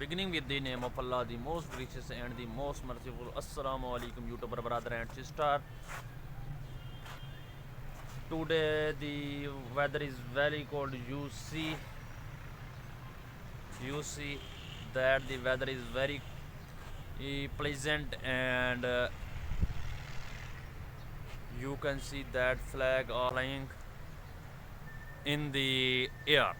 Beginning with the name of Allah, the most gracious and the most merciful. Assalamu alaikum, YouTuber brother and sister. Today the weather is very cold. You see that the weather is very pleasant, and you can see that flag are flying in the air.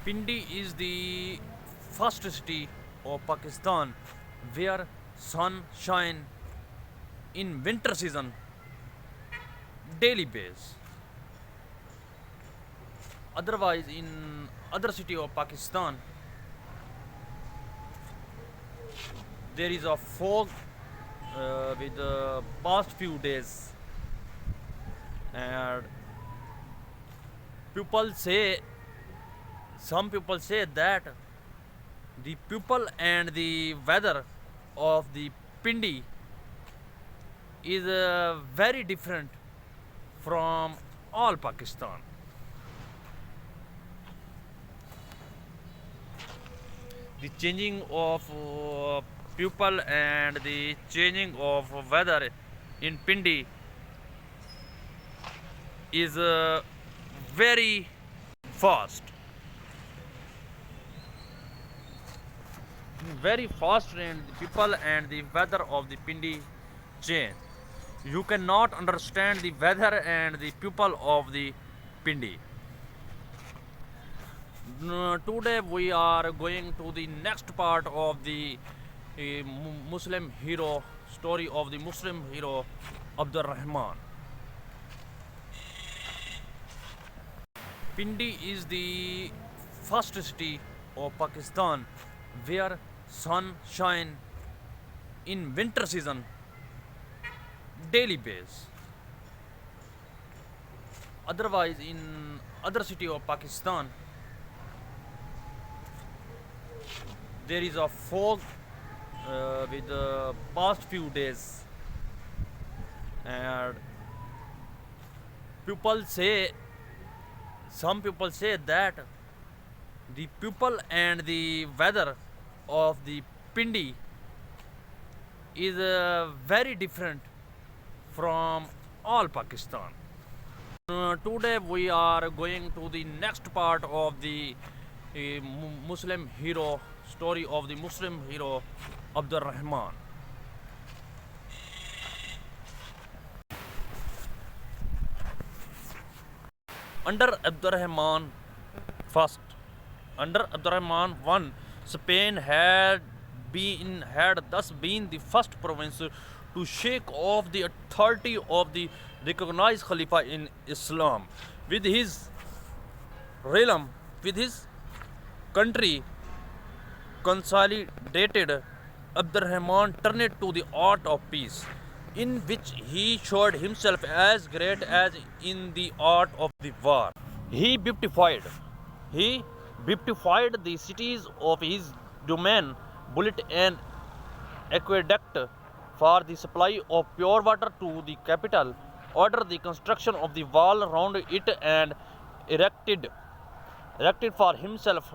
Pindi is the first city of Pakistan where sun shine in winter season daily base. Otherwise, in other city of Pakistan, there is a fog with the past few days, and people say some people say that the people and the weather of the Pindi is very different from all Pakistan. The changing of people and the changing of weather in Pindi is very fast. Very fast, and the people and the weather of the Pindi change. You cannot understand the weather and the people of the Pindi. Today we are going to the next part of the Muslim hero story of the Muslim hero Abdur Rahman. Pindi is the first city of Pakistan where sun shine in winter season daily base. Otherwise, in other city of Pakistan, there is a fog with the past few days, and people say some people say that the people and the weather of the Pindi is very different from all Pakistan. Today we are going to the next part of the Muslim hero story of the Muslim hero Abdur Rahman. Under Abdurrahman first, under Abdurrahman I, Spain had thus been the first province to shake off the authority of the recognized Khalifa in Islam. With his realm, with his country consolidated, Abdurrahman turned to the art of peace, in which he showed himself as great as in the art of the war. He beautified, he beautified the cities of his domain, built an aqueduct for the supply of pure water to the capital, ordered the construction of the wall round it, and erected for himself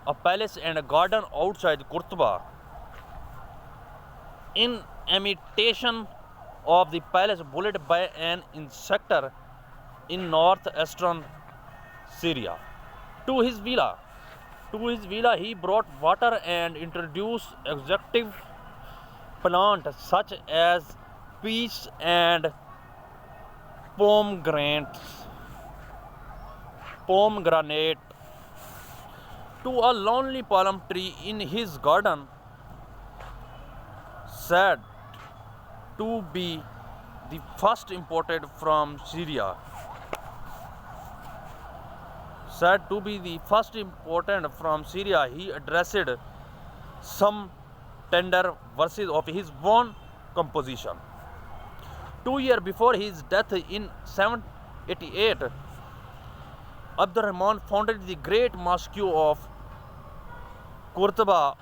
a palace and a garden outside Kurtuba. In imitation of the palace built by an inspector in northeastern Syria. To his villa, he brought water and introduced exotic plants such as peach and pomegranate to a lonely palm tree in his garden, said to be the first imported from Syria. He addressed some tender verses of his own composition. 2 years before his death in 788, Abdurrahman founded the great mosque of Qurtuba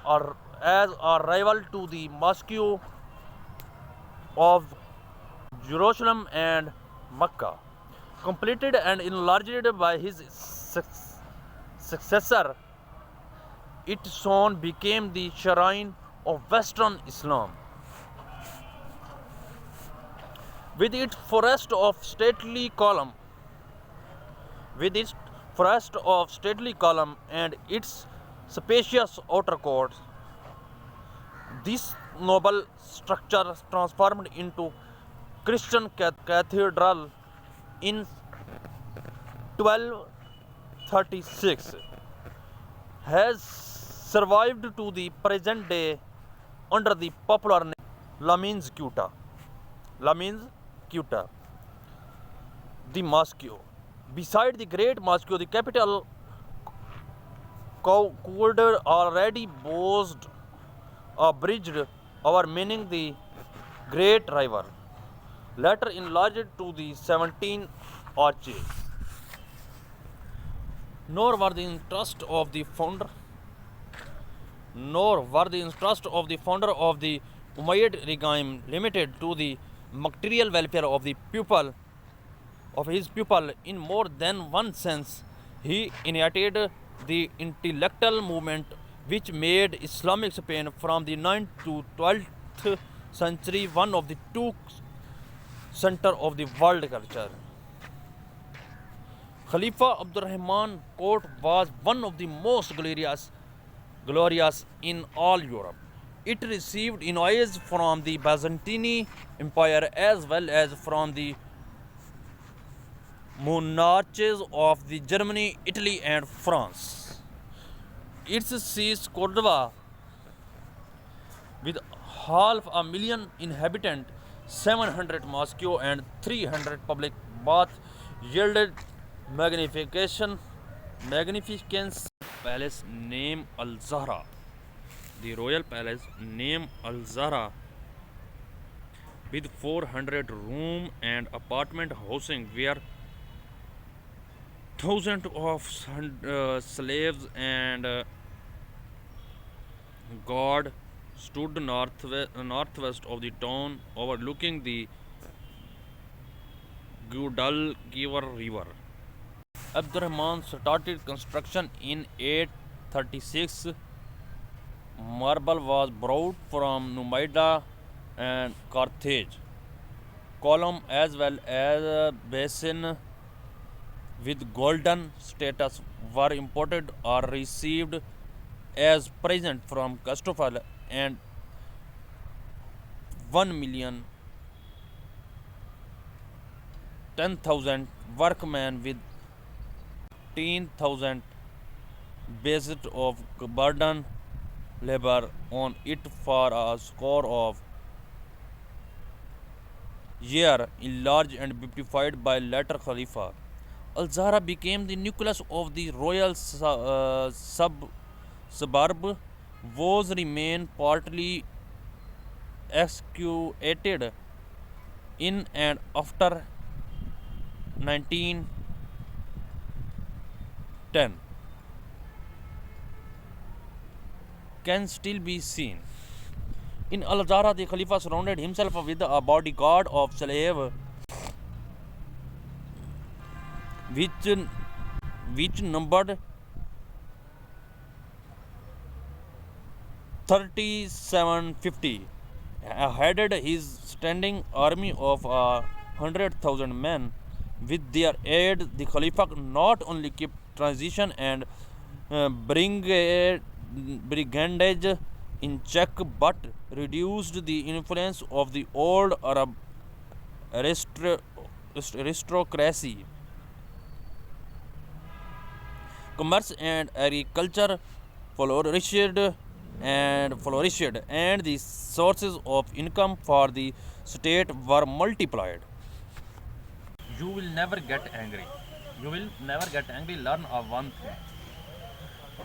as a rival to the mosque of Jerusalem and Mecca. completed and enlarged by his successor, it soon became the shrine of Western Islam. With its forest of stately column, with its forest of stately column and its spacious outer courts, this noble structure transformed into Christian cathedral in 1236 has survived to the present day under the popular name Lamins Quetta. Lamins Quetta. The mosque. Beside the great mosque, the capital could already boast a bridge over meaning the great river, later enlarged to the 17 arches. Nor were the interest of the founder, nor were the interest of the founder of the Umayyad regime limited to the material welfare of the pupil of his pupil. In more than one sense, he initiated the intellectual movement which made Islamic Spain from the 9th to 12th century one of the two center of the world culture. Khalifa Abdurrahman court was one of the most glorious in all Europe. It received honors from the Byzantine Empire as well as from the monarchs of the Germany, Italy, and France. Its seat Cordova, with half a million inhabitants, 700 mosques, and 300 public baths, yielded magnificence. Palace named Al Zahra. The royal palace named Al Zahra, with 400 room and apartment housing, where thousands of slaves and guard stood northwest of the town, overlooking the Guadalquivir River. Abdurrahman started construction in 836. Marble was brought from Numaida and Carthage. Column as well as basin with golden status were imported or received as present from Christopher, and 1,010,000 workmen with 10,000 basis of burden labor on it for a score of year, enlarged and beautified by later Khalifa. Al Zahra became the nucleus of the royal suburb. Was remain partly excavated in and after 1910 can still be seen. In Al Zahra, the Khalifa surrounded himself with a bodyguard of slaves, which numbered 3,750, headed his standing army of 100,000 men. With their aid, the Khalifa not only kept transition and brigandage in check, but reduced the influence of the old Arab aristocracy. Commerce and agriculture flourished, and the sources of income for the state were multiplied. You will never get angry. You will never get angry. Learn of one thing.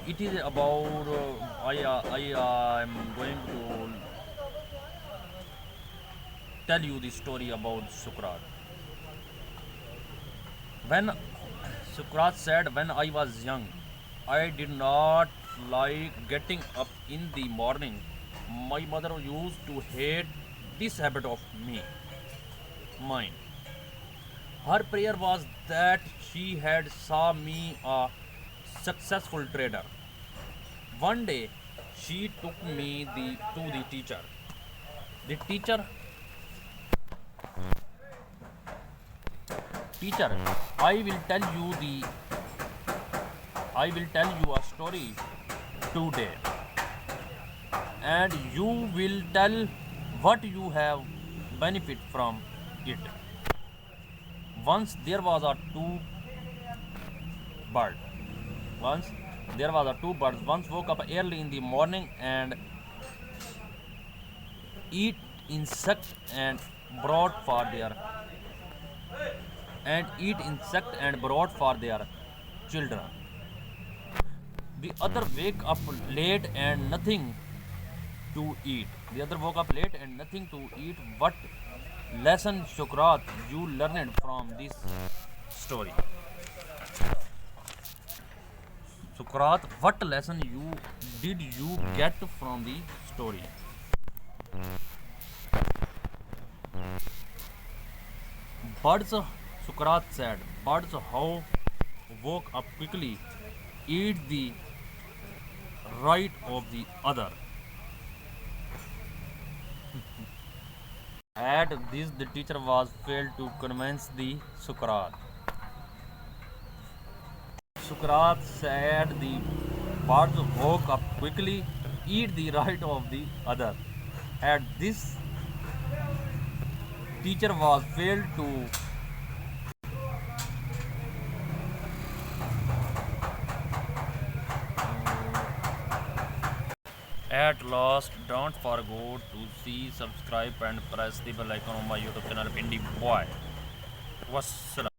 It is about I am going to tell you the story about Sukrat. When Sukrat said, when I was young, I did not like getting up in the morning. My mother used to hate this habit of mine. Her prayer was that she had saw me a successful trader. One day, she took me to the teacher. The teacher, I will tell you the I will tell you a story today, and you will tell what you have benefit from it. Once there was a two bird. Once there was a two birds. Once woke up early in the morning eat insect and brought for their eat insect and brought for their children. The other wake up late and nothing to eat. The other woke up late and nothing to eat. What lesson, Sukrat, you learned from this story? Sukrat, what lesson did you get from the story? Birds, Sukrat said, birds how woke up quickly, eat the right of the other. At this, the teacher was failed to convince the Sukrat. Sukrat said the birds woke up quickly, eat the right of the other. At this, teacher was failed to At last, don't forget to see, subscribe and press the bell icon on my YouTube channel Indie Boy. Wassalam.